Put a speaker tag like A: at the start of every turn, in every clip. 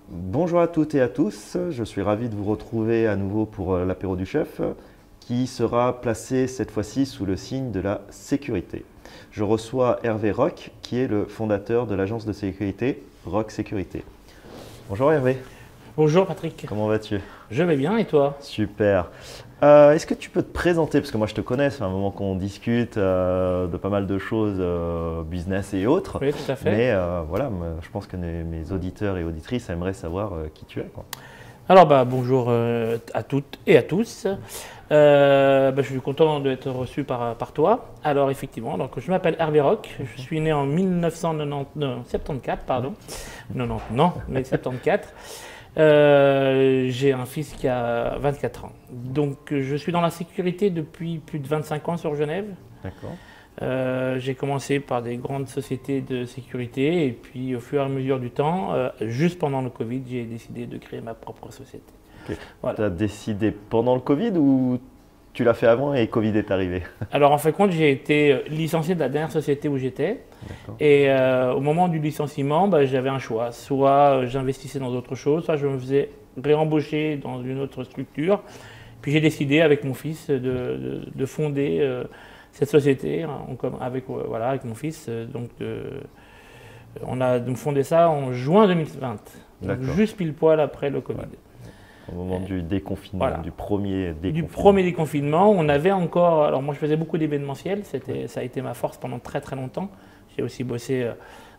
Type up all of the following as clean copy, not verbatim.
A: Bonjour à toutes et à tous, je suis ravi de vous retrouver à nouveau pour l'apéro du chef qui sera placé cette fois-ci sous le signe de la sécurité. Je reçois Hervé Roch qui est le fondateur de l'agence de sécurité Roch Sécurité. Bonjour Hervé.
B: Bonjour Patrick.
A: Comment vas-tu?
B: Je vais bien et toi?
A: Super. Est-ce que tu peux te présenter? Parce que moi je te connais, c'est un moment qu'on discute de pas mal de choses, business et autres.
B: Oui, tout à fait.
A: Mais voilà, je pense que mes auditeurs et auditrices aimeraient savoir qui tu es, quoi.
B: Alors bonjour à toutes et à tous. Je suis content d'être reçu par toi. Alors effectivement, donc, je m'appelle Hervé Roch, je suis né en 1974, pardon. 90, non, mais 74. J'ai un fils qui a 24 ans. Donc je suis dans la sécurité depuis plus de 25 ans sur Genève.
A: D'accord.
B: J'ai commencé par des grandes sociétés de sécurité et puis au fur et à mesure du temps, juste pendant le Covid, j'ai décidé de créer ma propre société.
A: Okay.
B: Voilà.
A: Tu as décidé pendant le Covid ou tu l'as fait avant et Covid est arrivé?
B: Alors en fin de compte, j'ai été licencié de la dernière société où j'étais. Et au moment du licenciement, j'avais un choix. Soit j'investissais dans autre chose, soit je me faisais réembaucher dans une autre structure. Puis j'ai décidé avec mon fils de fonder cette société avec mon fils. On a fondé ça en juin 2020, donc juste pile poil après le Covid.
A: Ouais. Au moment du déconfinement,
B: voilà.
A: du premier déconfinement.
B: Du premier déconfinement, on avait encore. Alors moi je faisais beaucoup d'événementiel, ça a été ma force pendant très très longtemps. J'ai aussi bossé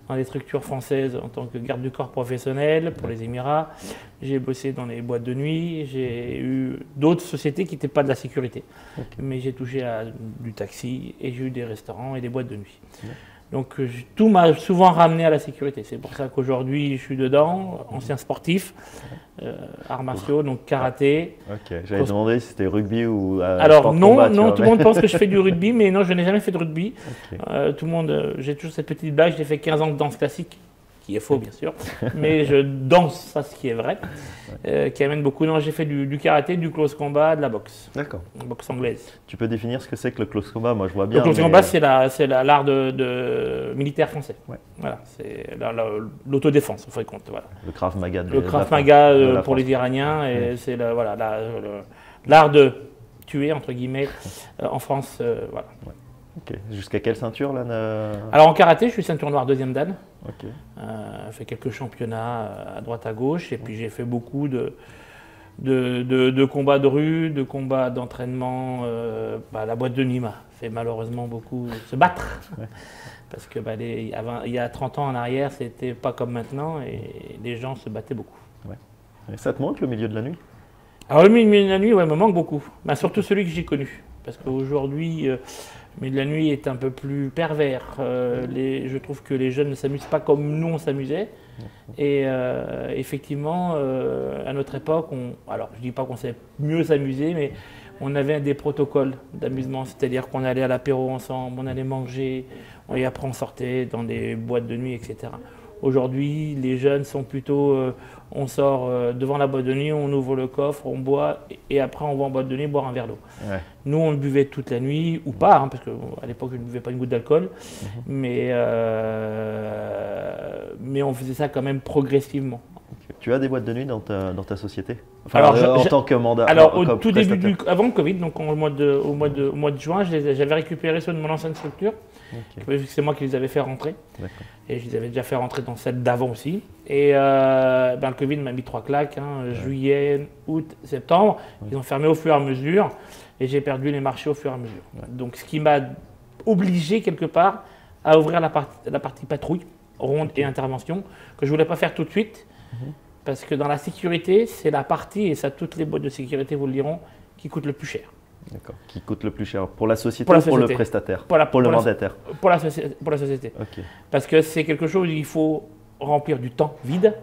B: dans des structures françaises en tant que garde du corps professionnel pour les Émirats. J'ai bossé dans les boîtes de nuit. J'ai eu d'autres sociétés qui n'étaient pas de la sécurité. Mais j'ai touché à du taxi et j'ai eu des restaurants et des boîtes de nuit. Donc tout m'a souvent ramené à la sécurité. C'est pour ça qu'aujourd'hui je suis dedans, ancien sportif, arts martiaux, donc karaté.
A: Ok, j'avais demandé si c'était rugby ou
B: alors non,
A: combat,
B: non, tout le monde pense que je fais du rugby, mais non, je n'ai jamais fait de rugby. Tout le monde, j'ai toujours cette petite blague, j'ai fait 15 ans de danse classique, qui est faux bien sûr, mais je danse, ça ce qui est vrai, qui amène beaucoup. Non, j'ai fait du karaté, du close combat, de la boxe.
A: D'accord.
B: Boxe anglaise.
A: Tu peux définir ce que c'est que le close combat? Moi je vois bien.
B: Le close combat, c'est l'art de militaire français. Ouais. Voilà, c'est l'autodéfense, en fin de compte. Voilà.
A: Le Krav Maga.
B: Le Krav Maga pour les Iraniens, et c'est l'art de tuer, entre guillemets, en France. Voilà.
A: Ouais. Ok. Jusqu'à quelle ceinture là
B: Alors en karaté, je suis ceinture noire deuxième dan.
A: Ok.
B: J'ai fait quelques championnats à droite à gauche, et puis j'ai fait beaucoup de combats de rue, de combats d'entraînement. La boîte de nuit m'a fait malheureusement beaucoup se battre. Ouais. Parce que il y a 30 ans en arrière, c'était pas comme maintenant et les gens se battaient beaucoup.
A: Ouais. Et ça te manque le milieu de la nuit?
B: Alors le milieu de la nuit, ouais, me manque beaucoup. Surtout celui que j'ai connu. Parce qu'aujourd'hui, le milieu de la nuit est un peu plus pervers. Je trouve que les jeunes ne s'amusent pas comme nous on s'amusait. Et effectivement, à notre époque, alors je ne dis pas qu'on savait mieux s'amuser, mais on avait des protocoles d'amusement. C'est-à-dire qu'on allait à l'apéro ensemble, on allait manger, et après on sortait dans des boîtes de nuit, etc. Aujourd'hui, les jeunes sont plutôt, on sort devant la boîte de nuit, on ouvre le coffre, on boit et après on va en boîte de nuit boire un verre d'eau. Ouais. Nous, on buvait toute la nuit, ou pas, parce qu'à l'époque, je ne buvais pas une goutte d'alcool, mais on faisait ça quand même progressivement.
A: Tu as des boîtes de nuit dans ta société?
B: Enfin, alors,
A: en tant que mandat?
B: Alors, au tout début, avant le Covid, donc au mois de juin, j'avais récupéré ceux de mon ancienne structure. C'est moi qui les avais fait rentrer. Et je les avais déjà fait rentrer dans celle d'avant aussi. Et le Covid m'a mis 3 claques, juillet, août, septembre. Ils ont fermé au fur et à mesure. Et j'ai perdu les marchés au fur et à mesure. Donc ce qui m'a obligé quelque part à ouvrir la partie patrouille, ronde et intervention, que je ne voulais pas faire tout de suite. Parce que dans la sécurité, c'est la partie, et ça toutes les boîtes de sécurité vous le diront, qui coûte le plus cher.
A: D'accord. Qui coûte le plus cher pour la société ou pour le prestataire? Pour le mandataire?
B: Pour la société. Okay. Parce que c'est quelque chose où il faut remplir du temps vide,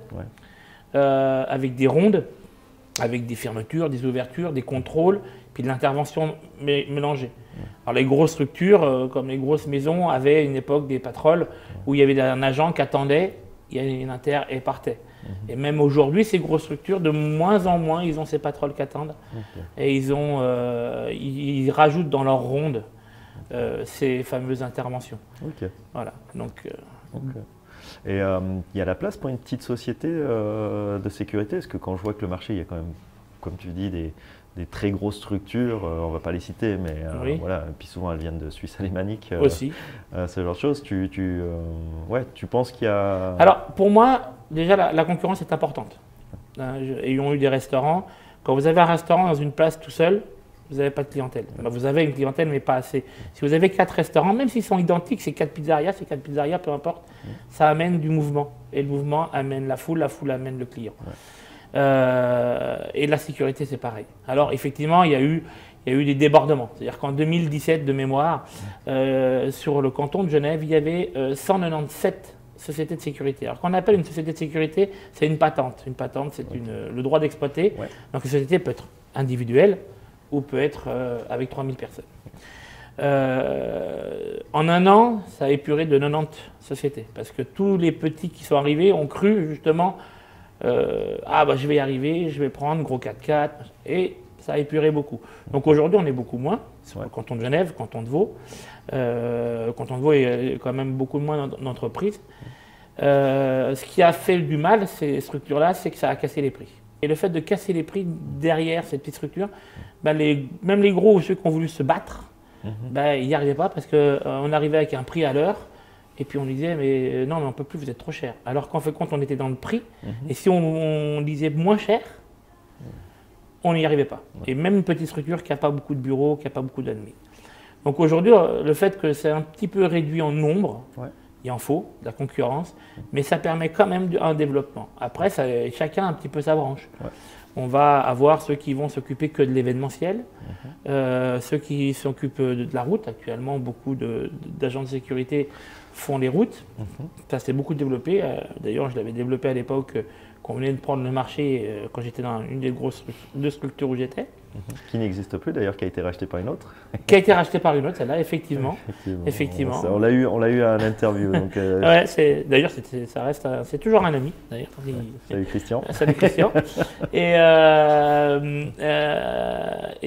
B: avec des rondes, avec des fermetures, des ouvertures, des contrôles, puis de l'intervention mélangée. Alors les grosses structures, comme les grosses maisons, avaient à une époque des patrols où il y avait un agent qui attendait, il y avait une inter et partait. Et même aujourd'hui, ces grosses structures, de moins en moins, ils ont ces patrols qui attendent. Et ils rajoutent dans leur ronde ces fameuses interventions. Voilà. Donc,
A: Et il y a la place pour une petite société de sécurité? Parce que quand je vois que le marché, il y a quand même, comme tu dis, des très grosses structures, on ne va pas les citer, mais
B: Oui.
A: voilà, et puis souvent elles viennent de Suisse alémanique,
B: Aussi.
A: ce genre de choses. Ouais, tu penses qu'il y a…
B: Alors, pour moi, déjà, la concurrence est importante. Ayant eu des restaurants, quand vous avez un restaurant dans une place tout seul, vous n'avez pas de clientèle. Ben, vous avez une clientèle, mais pas assez. Si vous avez 4 restaurants, même s'ils sont identiques, c'est 4 pizzerias, peu importe, ça amène du mouvement. Et le mouvement amène la foule amène le client. Et la sécurité, c'est pareil. Alors, effectivement, il y a eu des débordements. C'est-à-dire qu'en 2017, de mémoire, sur le canton de Genève, il y avait 197 sociétés de sécurité. Alors, quand on appelle une société de sécurité, c'est une patente. Une patente, c'est le droit d'exploiter. Ouais. Donc, une société peut être individuelle ou peut être avec 3000 personnes. En un an, ça a épuré de 90 sociétés. Parce que tous les petits qui sont arrivés ont cru, justement, je vais y arriver, je vais prendre gros 4x4. Et ça a épuré beaucoup. Donc, aujourd'hui, on est beaucoup moins. Sur le canton de Genève, canton de Vaud. Canton de Vaud est quand même beaucoup moins d'entreprises. Ce qui a fait du mal, ces structures-là, c'est que ça a cassé les prix. Et le fait de casser les prix derrière cette petite structure, même les gros ou ceux qui ont voulu se battre, ils n'y arrivaient pas parce qu'on arrivait avec un prix à l'heure et puis on disait mais non, mais on ne peut plus, vous êtes trop cher. Alors qu'en fait compte, on était dans le prix et si on disait moins cher, on n'y arrivait pas. Et même une petite structure qui n'a pas beaucoup de bureaux, qui n'a pas beaucoup d'admis. Donc aujourd'hui, le fait que c'est un petit peu réduit en nombre, il en faut, de la concurrence, mais ça permet quand même un développement. Après, chacun a un petit peu sa branche. On va avoir ceux qui vont s'occuper que de l'événementiel, ceux qui s'occupent de la route. Actuellement, beaucoup d'agents de sécurité font les routes. Ça s'est beaucoup développé. D'ailleurs, je l'avais développé à l'époque quand on venait de prendre le marché, quand j'étais dans une des grosses deux structures où j'étais.
A: Qui n'existe plus d'ailleurs, qui a été racheté par une autre.
B: Qui a été racheté par une autre, celle-là, effectivement.
A: Effectivement. On l'a eu à l'interview.
B: D'ailleurs, c'est toujours un ami.
A: Salut Christian.
B: Salut Christian. Et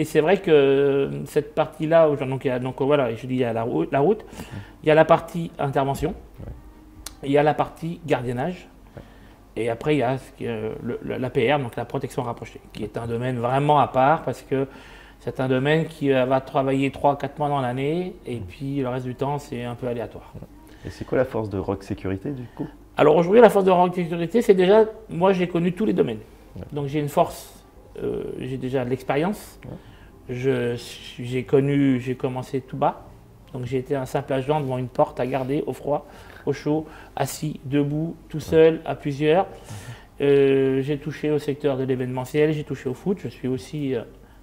B: c'est vrai que cette partie-là, il y a la route, il y a la partie intervention, il y a la partie gardiennage. Et après, il y a l'APR, donc la protection rapprochée, qui est un domaine vraiment à part parce que c'est un domaine qui va travailler 3-4 mois dans l'année et puis le reste du temps, c'est un peu aléatoire.
A: Et c'est quoi la force de Rock Sécurité du coup?
B: Alors aujourd'hui, la force de Rock Sécurité, c'est déjà, moi j'ai connu tous les domaines. Donc j'ai une force, j'ai déjà de l'expérience. J'ai commencé tout bas. Donc j'ai été un simple agent devant une porte à garder au froid, au chaud, assis, debout, tout seul, à plusieurs. J'ai touché au secteur de l'événementiel, j'ai touché au foot. Je suis aussi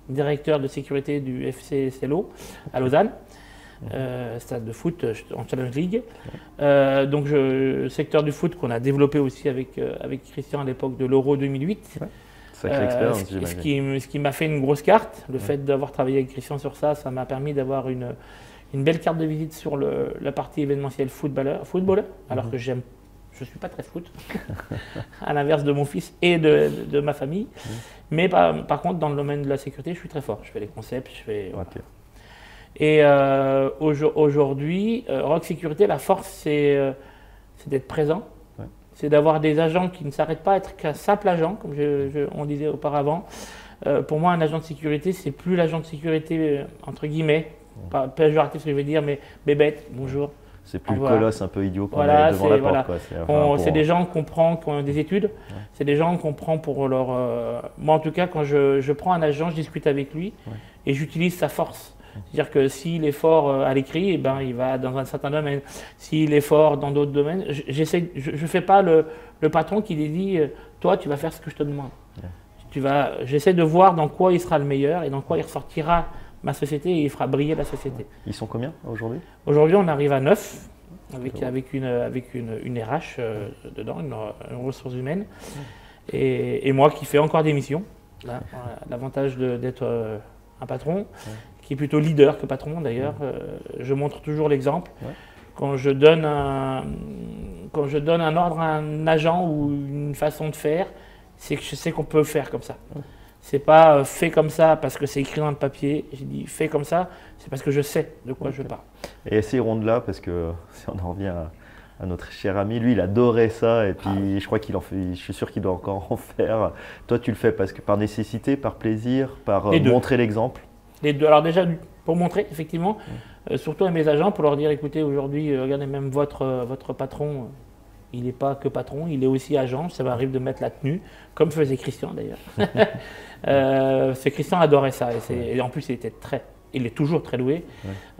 B: directeur de sécurité du FC Cello à Lausanne, stade de foot en Challenge League. Donc secteur du foot qu'on a développé aussi avec Christian à l'époque de l'Euro 2008.
A: Sacrée expérience,
B: ce qui m'a fait une grosse carte. Le fait d'avoir travaillé avec Christian sur ça, ça m'a permis d'avoir une belle carte de visite sur la partie événementielle footballeur, alors que je ne suis pas très foot, à l'inverse de mon fils et de ma famille. Mais par contre, dans le domaine de la sécurité, je suis très fort. Je fais les concepts, voilà. Et aujourd'hui, Rock Sécurité, la force, c'est d'être présent. C'est d'avoir des agents qui ne s'arrêtent pas à être qu'un simple agent, comme on disait auparavant. Pour moi, un agent de sécurité, c'est plus l'agent de sécurité, entre guillemets, pas péjoratif ce que je veux dire, mais bébête, bonjour.
A: C'est plus le colosse un peu idiot qu'on a devant la porte.
B: C'est des gens qu'on prend, qui ont des études, c'est des gens qu'on prend pour leur… Moi en tout cas, quand je prends un agent, je discute avec lui et j'utilise sa force. C'est-à-dire que s'il est fort à l'écrit, il va dans un certain domaine. S'il est fort dans d'autres domaines, je ne fais pas le patron qui lui dit « toi, tu vas faire ce que je te demande ». J'essaie de voir dans quoi il sera le meilleur et dans quoi il ressortira ma société et il fera briller la société.
A: Ils sont combien aujourd'hui? Aujourd'hui,
B: on arrive à 9 avec une RH dedans, une ressource humaine. Et moi qui fais encore des missions. L'avantage d'être un patron, qui est plutôt leader que patron d'ailleurs. Je montre toujours l'exemple. Quand je donne un ordre à un agent ou une façon de faire, c'est que je sais qu'on peut faire comme ça. C'est pas fait comme ça parce que c'est écrit dans le papier. J'ai dit fait comme ça, c'est parce que je sais de quoi je parle.
A: Et ces rondes-là, parce que si on en revient à notre cher ami. Lui, il adorait ça et puis je crois qu'il en fait, je suis sûr qu'il doit encore en faire. Toi, tu le fais parce que par nécessité, par plaisir, par montrer l'exemple?
B: Les deux. Alors déjà, pour montrer, effectivement, surtout à mes agents, pour leur dire, écoutez, aujourd'hui, regardez, même votre patron, il n'est pas que patron, il est aussi agent. Ça m'arrive de mettre la tenue, comme faisait Christian d'ailleurs. Christian adorait ça. Et en plus, il est toujours très doué.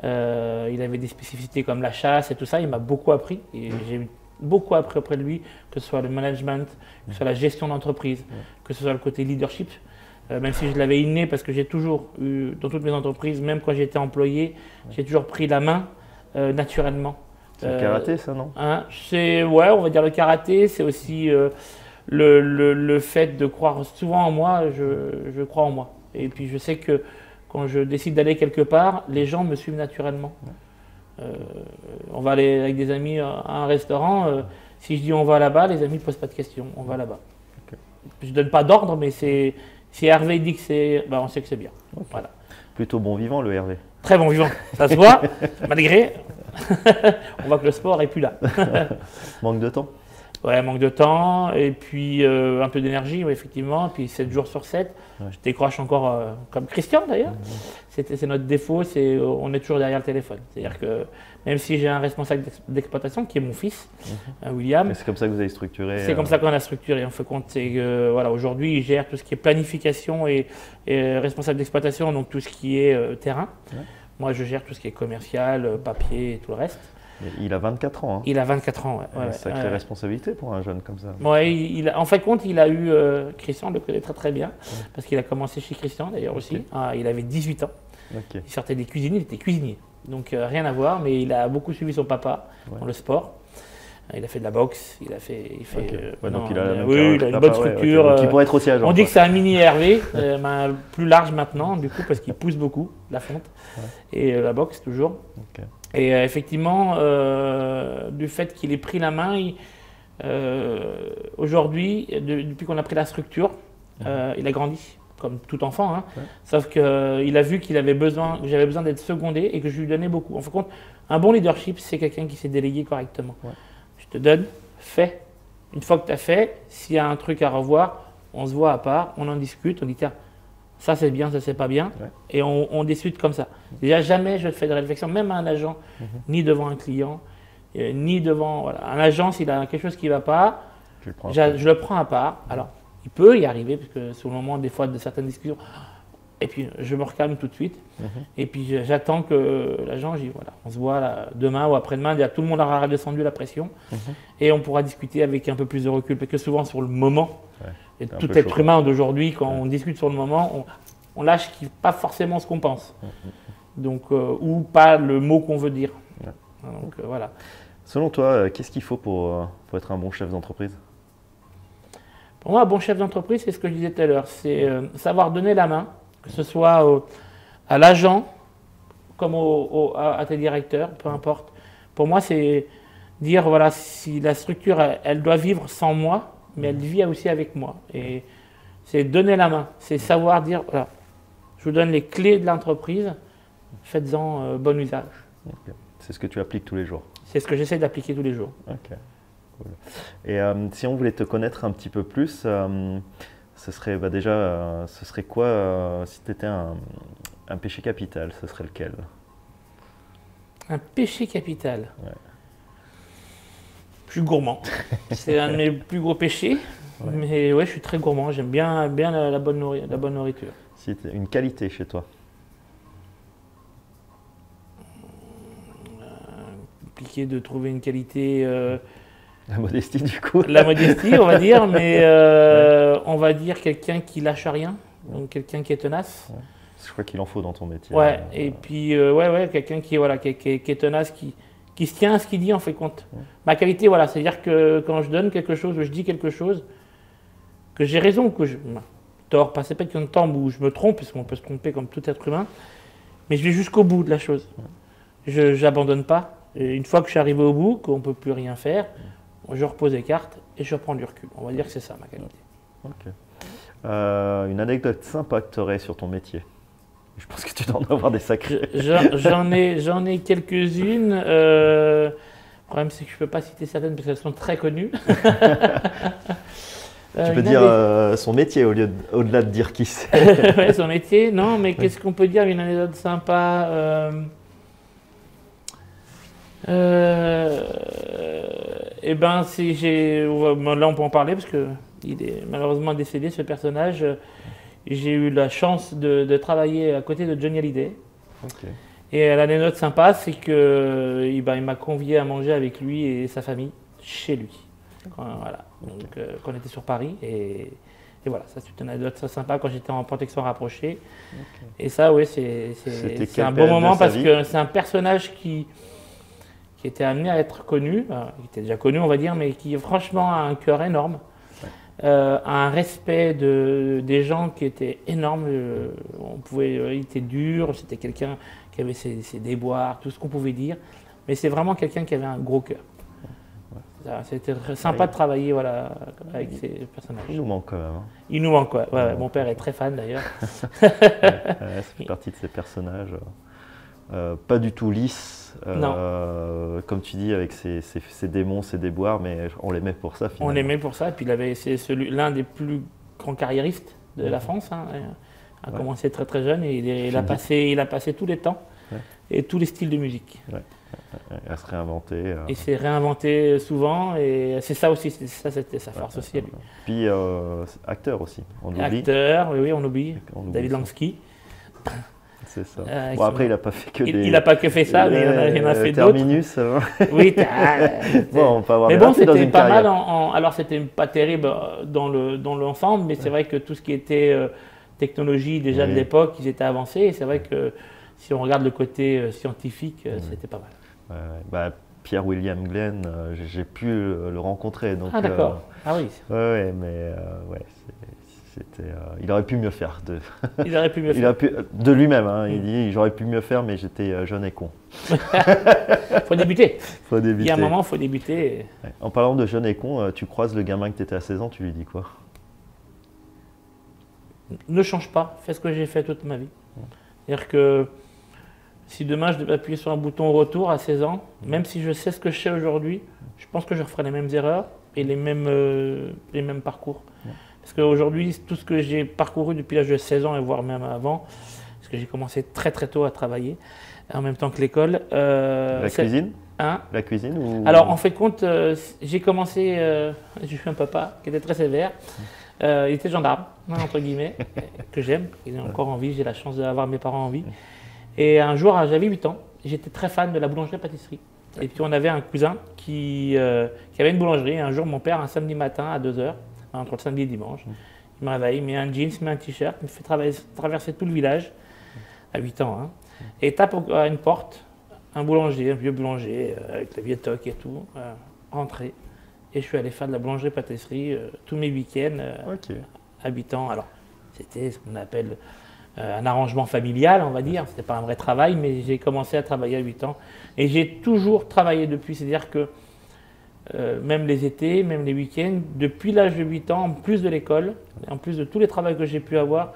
B: Il avait des spécificités comme la chasse et tout ça. Il m'a beaucoup appris. Et j'ai beaucoup appris auprès de lui, que ce soit le management, que ce soit la gestion d'entreprise, que ce soit le côté leadership. Même si je l'avais inné, parce que j'ai toujours eu, dans toutes mes entreprises, même quand j'étais employé, j'ai toujours pris la main naturellement.
A: C'est le karaté, ça, non?
B: Ouais, on va dire le karaté, c'est aussi le fait de croire souvent en moi, je crois en moi. Et puis je sais que quand je décide d'aller quelque part, les gens me suivent naturellement. On va aller avec des amis à un restaurant, si je dis on va là-bas, les amis ne posent pas de questions, on va là-bas. Okay. Je ne donne pas d'ordre, mais si Hervé dit que c'est, on sait que c'est bien.
A: Okay.
B: Voilà.
A: Plutôt bon vivant, le Hervé.
B: Très bon vivant, ça se voit, malgré. On voit que le sport n'est plus là.
A: Manque de temps?
B: Ouais, manque de temps, et puis un peu d'énergie, effectivement, puis 7 jours sur 7. Je décroche encore, comme Christian d'ailleurs. C'est notre défaut, on est toujours derrière le téléphone. C'est-à-dire que même si j'ai un responsable d'exploitation, qui est mon fils, William.
A: C'est comme ça que vous avez structuré?
B: C'est comme ça qu'on a structuré. On fait compte, c'est que voilà, aujourd'hui, il gère tout ce qui est planification et responsable d'exploitation, donc tout ce qui est terrain. Moi, je gère tout ce qui est commercial, papier et tout le reste.
A: Il a 24 ans. Hein.
B: Il a 24 ans, ouais.
A: Sacrée responsabilité pour un jeune comme ça.
B: Ouais, en fait, compte, il a eu Christian, le connaît très très bien, parce qu'il a commencé chez Christian d'ailleurs aussi. Il avait 18 ans. Il sortait des cuisiniers, il était cuisinier. Donc rien à voir, mais il a beaucoup suivi son papa dans le sport. Il a fait de la boxe, il a une bonne structure.
A: Donc il pourrait être aussi agent.
B: On dit que c'est un mini Hervé, plus large maintenant, du coup, parce qu'il pousse beaucoup, la fonte, et la boxe toujours. Et effectivement, du fait qu'il ait pris la main, aujourd'hui, depuis qu'on a pris la structure, il a grandi, comme tout enfant. Sauf qu'il a vu que j'avais besoin d'être secondé et que je lui donnais beaucoup. En fin de compte, un bon leadership, c'est quelqu'un qui sait déléguer correctement. Je te donne, fais. Une fois que tu as fait, s'il y a un truc à revoir, on se voit à part, on en discute, on dit tiens, ça c'est bien, ça c'est pas bien, et on discute comme ça. Déjà, jamais je fais de réflexion, même à un agent, ni devant un client, ni devant. Voilà. Un agent, s'il a quelque chose qui ne va pas, je le prends à part. Alors, il peut y arriver, parce que sur le moment, des fois, de certaines discussions, et puis je me recalme tout de suite, et puis j'attends que l'agent, voilà, on se voit là, demain ou après-demain, tout le monde aura redescendu la pression, et on pourra discuter avec un peu plus de recul, parce que souvent sur le moment, et tout être humain d'aujourd'hui, quand on discute sur le moment, on lâche pas forcément ce qu'on pense, donc, ou pas le mot qu'on veut dire. Donc voilà.
A: Selon toi, qu'est-ce qu'il faut pour être un bon chef d'entreprise?
B: Pour moi, un bon chef d'entreprise, c'est ce que je disais tout à l'heure, c'est savoir donner la main, que ce soit à l'agent comme à tes directeurs, peu importe. Pour moi, c'est dire, voilà, si la structure, elle doit vivre sans moi, mais elle vit aussi avec moi. Et c'est donner la main, c'est savoir dire, voilà, je vous donne les clés de l'entreprise, faites-en bon usage.
A: C'est ce que tu appliques tous les jours?
B: C'est ce que j'essaie d'appliquer tous les jours.
A: Cool. Et si on voulait te connaître un petit peu plus, ce serait ce serait quoi si tu étais un péché capital, ce serait lequel?
B: Un péché capital? Je suis gourmand. C'est un de mes plus gros péchés. Mais ouais, je suis très gourmand. J'aime bien la bonne nourriture.
A: Si une qualité chez toi?
B: Compliqué de trouver une qualité.
A: La modestie, du coup.
B: La modestie, on va dire, mais on va dire quelqu'un qui lâche rien, donc quelqu'un qui est tenace.
A: Je crois qu'il en faut dans ton métier.
B: Et puis quelqu'un qui est tenace, qui se tient à ce qu'il dit, en fait compte. Ma qualité, voilà, c'est-à-dire que quand je donne quelque chose, je dis quelque chose, que j'ai raison, que je tort, pas c'est pas qu'il y a un temps où je me trompe, parce qu'on peut se tromper comme tout être humain, mais je vais jusqu'au bout de la chose. Je n'abandonne pas. Et une fois que je suis arrivé au bout, qu'on ne peut plus rien faire, je repose les cartes et je reprends du recul. On va dire que c'est ça ma qualité.
A: Une anecdote sympa que tu aurais sur ton métier? Je pense que tu dois en avoir des sacrés.
B: J'en ai quelques-unes. problème, c'est que je ne peux pas citer certaines parce qu'elles sont très connues.
A: Tu peux dire son métier au-delà de dire qui c'est.
B: Ouais, son métier, non, mais qu'est-ce qu'on peut dire? Une anecdote sympa. Eh ben, là on peut en parler parce qu'il est malheureusement décédé, ce personnage. J'ai eu la chance de travailler à côté de Johnny Hallyday.
A: Okay.
B: Et l'anecdote sympa, c'est que il m'a convié à manger avec lui et sa famille chez lui. Voilà. Donc, quand on était sur Paris. Et voilà, ça c'est une anecdote sympa quand j'étais en protection rapprochée. Okay. Et ça, oui, c'est un bon moment parce que c'est un personnage qui était amené à être connu, qui était déjà connu, on va dire, mais qui franchement a un cœur énorme. Un respect des gens qui était énorme. Il était dur, c'était quelqu'un qui avait ses déboires, tout ce qu'on pouvait dire. Mais c'est vraiment quelqu'un qui avait un gros cœur. C'était sympa de travailler avec ces personnages.
A: Il nous manque quand même. Hein.
B: Il nous manque, ouais. Mon père est très fan d'ailleurs.
A: Ça fait partie de ces personnages. Pas du tout lisses, comme tu dis, avec ses démons, ses déboires, mais on l'aimait pour ça finalement.
B: On l'aimait pour ça, et puis c'est l'un des plus grands carriéristes de la France. Hein. Il a commencé très très jeune et il a passé tous les temps et tous les styles de musique.
A: À se réinventer.
B: Il s'est réinventé souvent et c'est ça aussi, c'était sa force aussi à lui.
A: Puis acteur aussi, on oublie.
B: Acteur, oui, on oublie. David Lansky.
A: C'est ça. Bon, après, il n'a pas fait que des...
B: Il n'a pas que fait ça, mais il en a fait d'autres.
A: Terminus.
B: Oui,
A: bon, on peut avoir
B: mais bon, c'était pas
A: carrière.
B: mal. Alors, c'était pas terrible dans l'ensemble, mais c'est vrai que tout ce qui était technologie déjà de l'époque, ils étaient avancés. Et c'est vrai que si on regarde le côté scientifique, c'était pas mal.
A: Pierre-William Glenn, j'ai pu le rencontrer. Donc,
B: ah, d'accord. Ah oui.
A: Il aurait pu mieux faire.
B: Il aurait pu mieux faire.
A: De lui-même, hein, il dit j'aurais pu mieux faire, mais j'étais jeune et con.
B: Faut débuter.
A: Il
B: y a un moment, il faut débuter.
A: Ouais. En parlant de jeune et con, tu croises le gamin que tu étais à 16 ans, tu lui dis quoi?
B: Ne change pas, fais ce que j'ai fait toute ma vie. C'est-à-dire que si demain je devais appuyer sur un bouton retour à 16 ans, même si je sais ce que je sais aujourd'hui, je pense que je referai les mêmes erreurs et les mêmes parcours. Parce qu'aujourd'hui, tout ce que j'ai parcouru depuis l'âge de 16 ans et voire même avant, parce que j'ai commencé très très tôt à travailler, en même temps que l'école.
A: La cuisine
B: hein?
A: La cuisine ou...
B: Alors en fait compte, j'ai commencé, j'ai eu un papa qui était très sévère, il était gendarme, entre guillemets, que j'aime, il est encore en vie, j'ai la chance d'avoir mes parents en vie. Et un jour, j'avais 8 ans, j'étais très fan de la boulangerie-pâtisserie. Et puis on avait un cousin qui avait une boulangerie. Et un jour, mon père, un samedi matin à 2 h, entre le samedi et le dimanche, il me réveille, il met un jeans, il met un t-shirt, il me fait traverser tout le village, à 8 ans, hein, et tape à une porte, un boulanger, un vieux boulanger, avec la vieille toque et tout, rentré. Et je suis allé faire de la boulangerie-pâtisserie tous mes week-ends à 8 ans. Alors, c'était ce qu'on appelle un arrangement familial, on va dire. C'était pas un vrai travail, mais j'ai commencé à travailler à 8 ans. Et j'ai toujours travaillé depuis, c'est-à-dire que même les étés, même les week-ends, depuis l'âge de 8 ans, en plus de l'école, en plus de tous les travaux que j'ai pu avoir,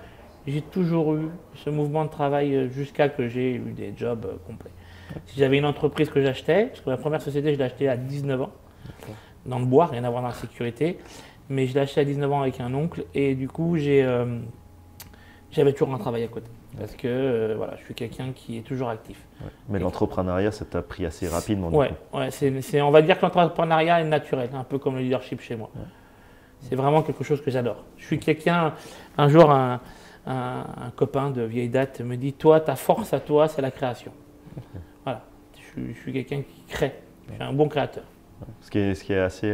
B: j'ai toujours eu ce mouvement de travail jusqu'à que j'ai eu des jobs complets. Si j'avais une entreprise que j'achetais, parce que ma première société, je l'ai achetée à 19 ans, dans le bois, rien à voir dans la sécurité, mais je l'ai acheté à 19 ans avec un oncle, et du coup, j'avais toujours un travail à côté. Parce que voilà, je suis quelqu'un qui est toujours actif.
A: Ouais. Mais l'entrepreneuriat, ça t'a pris assez rapidement.
B: Ouais, on va dire que l'entrepreneuriat est naturel, un peu comme le leadership chez moi. Ouais. C'est vraiment quelque chose que j'adore. Je suis quelqu'un, un jour, un copain de vieille date me dit, toi, ta force à toi, c'est la création. Okay. Voilà, je suis quelqu'un qui crée, je suis un bon créateur.
A: Ce qui est assez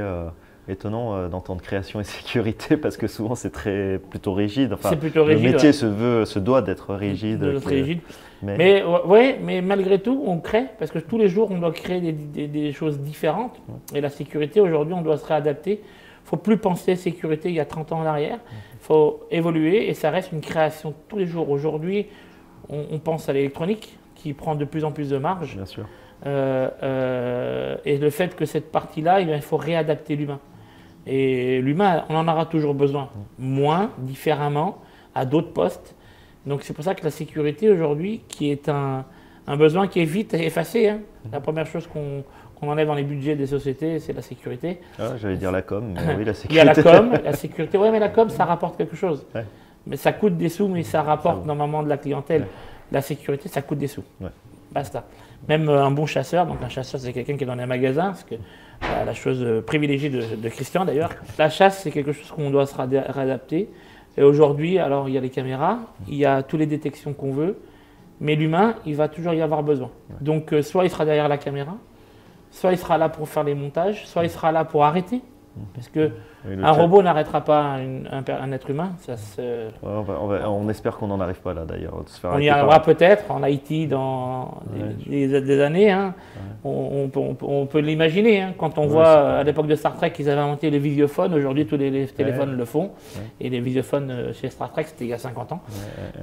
A: étonnant d'entendre création et sécurité, parce que souvent c'est plutôt rigide. Enfin,
B: c'est plutôt rigide.
A: Le métier se doit d'être rigide.
B: Mais malgré tout, on crée, parce que tous les jours, on doit créer des choses différentes. Et la sécurité, aujourd'hui, on doit se réadapter. Il ne faut plus penser sécurité il y a 30 ans en arrière. Il faut évoluer et ça reste une création tous les jours. Aujourd'hui, on pense à l'électronique qui prend de plus en plus de marge.
A: Bien sûr.
B: Et le fait que cette partie-là, il faut réadapter l'humain. Et l'humain, on en aura toujours besoin, moins, différemment, à d'autres postes. Donc c'est pour ça que la sécurité aujourd'hui, qui est un besoin qui est vite effacé, hein. La première chose qu'on qu'on enlève dans les budgets des sociétés, c'est la sécurité.
A: Ah, j'allais dire la com, mais oui, la sécurité.
B: Il y a la com, la sécurité. Oui, mais la com, ça rapporte quelque chose.
A: Ouais.
B: Mais ça coûte des sous, mais ça rapporte normalement de la clientèle.
A: Ouais.
B: La sécurité, ça coûte des sous.
A: Ouais.
B: Basta. Même un bon chasseur, donc un chasseur, c'est quelqu'un qui est dans les magasins, parce que la chose privilégiée de Christian d'ailleurs. La chasse, c'est quelque chose qu'on doit se réadapter. Et aujourd'hui, alors il y a les caméras, il y a toutes les détections qu'on veut, mais l'humain, il va toujours y avoir besoin.
A: Ouais.
B: Donc soit il sera derrière la caméra, soit il sera là pour faire les montages, soit il sera là pour arrêter. Parce que
A: Oui,
B: un robot n'arrêtera pas un être humain. Ça
A: on espère qu'on n'en arrive pas là d'ailleurs.
B: on y arrivera peut-être en Haïti dans des années. Hein. Ouais. On peut l'imaginer. Hein. Quand on voit à l'époque de Star Trek qu'ils avaient inventé les visiophones, aujourd'hui tous les téléphones le font. Ouais. Et les visiophones chez Star Trek, c'était il y a 50 ans.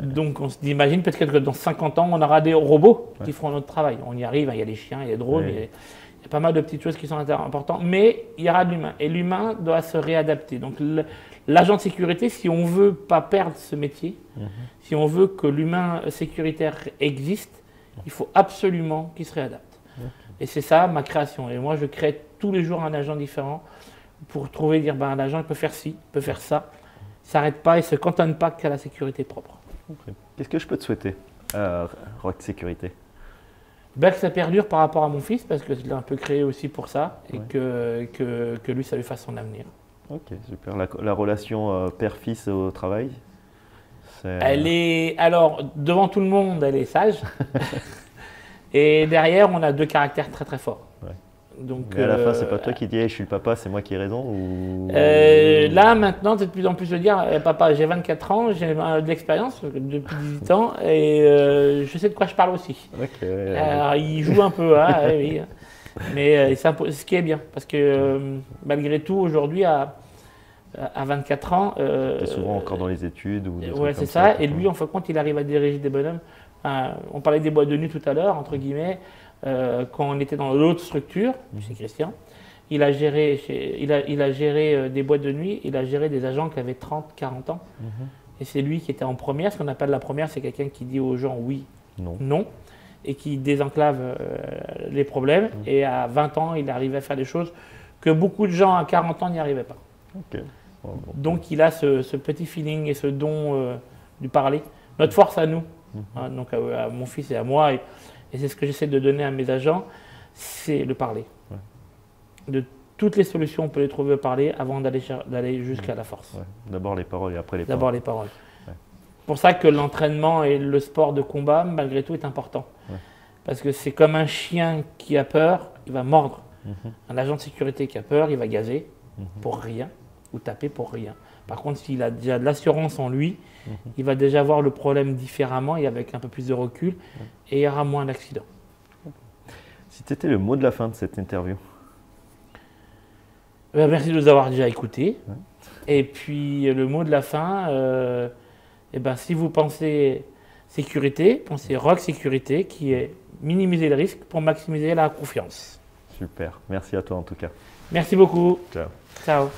B: Donc on s'imagine peut-être que dans 50 ans, on aura des robots qui feront notre travail. On y arrive, il y a les chiens, il y a les drones. Il y a pas mal de petites choses qui sont importantes, mais il y aura de l'humain. Et l'humain doit se réadapter. Donc l'agent de sécurité, si on ne veut pas perdre ce métier, si on veut que l'humain sécuritaire existe, il faut absolument qu'il se réadapte. Et c'est ça ma création. Et moi, je crée tous les jours un agent différent pour trouver, dire, ben, l'agent il peut faire ci, il peut faire ça. Il ne s'arrête pas et ne se cantonne pas qu'à la sécurité propre.
A: Qu'est-ce que je peux te souhaiter, Rock Sécurité?
B: Que ça perdure par rapport à mon fils, parce que je l'ai un peu créé aussi pour ça, et que lui, ça lui fasse son avenir.
A: Ok, super. La relation père-fils au travail,
B: elle est, alors, devant tout le monde, elle est sage. Et derrière, on a deux caractères très très forts.
A: Ouais.
B: Donc,
A: mais à la fin, c'est pas toi qui dis hey, je suis le papa, c'est moi qui ai raison ou...
B: Là, maintenant, c'est de plus en plus de dire papa, j'ai 24 ans, j'ai de l'expérience depuis 18 ans et je sais de quoi je parle aussi.
A: Okay,
B: alors, il joue un peu, hein, oui. Mais c'est ce qui est bien parce que malgré tout, aujourd'hui, à 24 ans.
A: Tu es souvent encore dans les études ou
B: ouais, c'est ça. Et lui, en fin de compte, il arrive à diriger des bonhommes. On parlait des boîtes de nuit tout à l'heure, entre guillemets. Quand on était dans l'autre structure, chez Christian, il a géré des boîtes de nuit, il a géré des agents qui avaient 30, 40 ans. Et c'est lui qui était en première. Ce qu'on appelle la première, c'est quelqu'un qui dit aux gens oui, non, et qui désenclave les problèmes. Et à 20 ans, il arrivait à faire des choses que beaucoup de gens à 40 ans n'y arrivaient pas.
A: Okay. Bon.
B: Donc il a ce petit feeling et ce don du parler. Notre force à nous, donc à mon fils et à moi, et c'est ce que j'essaie de donner à mes agents, c'est le parler. Ouais. De toutes les solutions, on peut les trouver au parler avant d'aller jusqu'à la force. Ouais.
A: D'abord les paroles et après les paroles.
B: D'abord les paroles. Ouais. C'est pour ça que l'entraînement et le sport de combat, malgré tout, est important. Ouais. Parce que c'est comme un chien qui a peur, il va mordre. Un agent de sécurité qui a peur, il va gazer pour rien ou taper pour rien. Par contre, s'il a déjà de l'assurance en lui, il va déjà voir le problème différemment et avec un peu plus de recul et il y aura moins d'accidents.
A: Si tu étais le mot de la fin de cette interview.
B: Merci de nous avoir déjà écoutés. Et puis le mot de la fin, si vous pensez sécurité, pensez Rock Sécurité qui est minimiser le risque pour maximiser la confiance.
A: Super, merci à toi en tout cas.
B: Merci beaucoup.
A: Ciao.
B: Ciao.